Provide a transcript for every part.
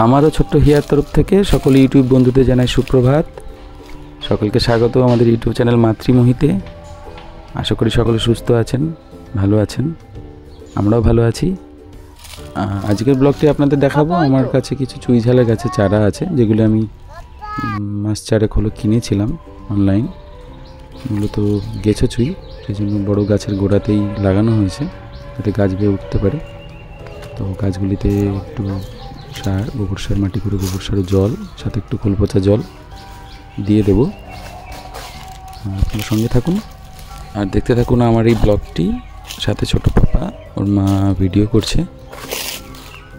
আমারও ছোট্ট হিয়ার তরফ থেকে সকল ইউটিউব বন্ধুদের জানাই সুপ্রভাত। সকলকে স্বাগত আমাদের ইউটিউব চ্যানেল মাতৃমোহিতে। আশা করি সকলে সুস্থ আছেন, ভালো আছেন, আমরাও ভালো আছি। আজকের ব্লগটি আপনাদের দেখাবো। আমার কাছে কিছু চুই ঝালের গাছের চারা আছে, যেগুলো আমি মাস চারেক হলো কিনেছিলাম অনলাইন। মূলত গেছো চুই, সেই জন্য বড়ো গাছের গোড়াতেই লাগানো হয়েছে যাতে গাছ বেয়ে উঠতে পারে। তো গাছগুলিতে একটু সার, গোবর সার, মাটি করে গোবর সার, জল, সাথে একটু খোল পচা জল দিয়ে দেবো। আপনার সঙ্গে থাকুন আর দেখতে থাকুন আমার এই ব্লগটি। সাথে ছোট পাপা, ওর মা ভিডিও করছে।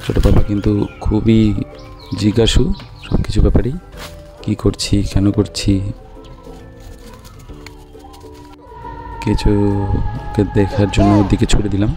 ছোট পাপা কিন্তু খুবই জিজ্ঞাসু সব কিছু ব্যাপারেই, কী করছি, কেন করছি। কিছুকে দেখার জন্য ওর দিকে ছুড়ে দিলাম।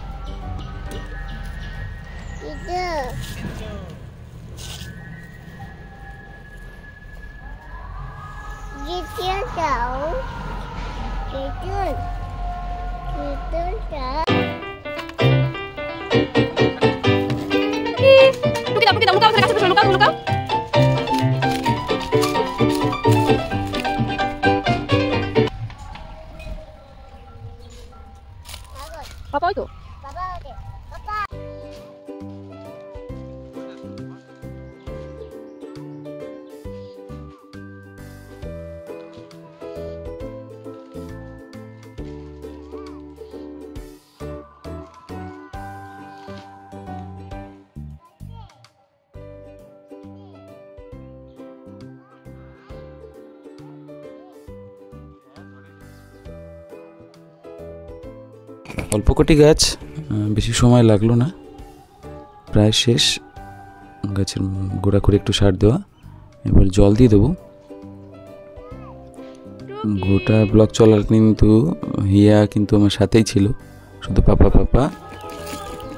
Papa itu? Papa oke. Papa. অল্প কটি গাছ, বেশি সময় লাগলো না, প্রায় শেষ। গাছের গোড়া করে একটু সার দেওয়া, এবার জল দিয়ে দেবো। গোটা ব্লক চলার কিন্তু হিয়া কিন্তু আমার সাথেই ছিল, শুধু পাপা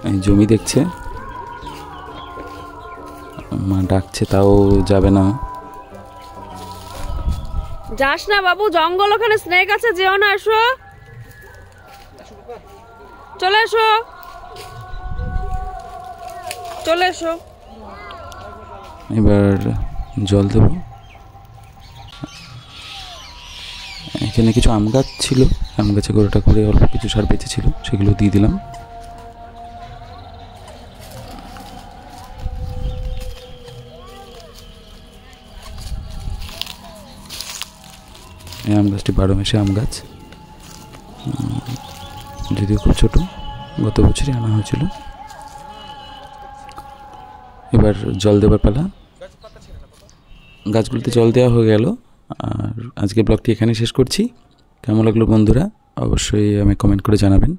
এই জমি দেখছে, মা ডাকছে তাও যাবে না। যাস না বাবু, জঙ্গল, ওখানে স্নেক আছে, যেও না, এসো, চলে এসো, চলে এসো। এবার জল দেব। এখানে কিছু আম গাছ ছিল, আম গাছে গোড়াটা করে অল্প কিছু সার বেঁচে ছিল, সেগুলো দিয়ে দিলাম। এই আম গাছটি 12 মাসে আম গাছ, যদিও খুব ছোট, গত বছরই আনা হয়েছিল। এবার জল দেবার পালা। গাছগুলিতে জল দেওয়া হয়ে গেল। আর আজকে ব্লগটি এখানে শেষ করছি। কেমন লাগলো বন্ধুরা অবশ্যই আমি কমেন্ট করে জানাবেন।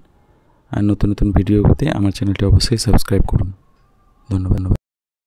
আর নতুন নতুন ভিডিও পেতে আমার চ্যানেলটি অবশ্যই সাবস্ক্রাইব করুন। ধন্যবাদ।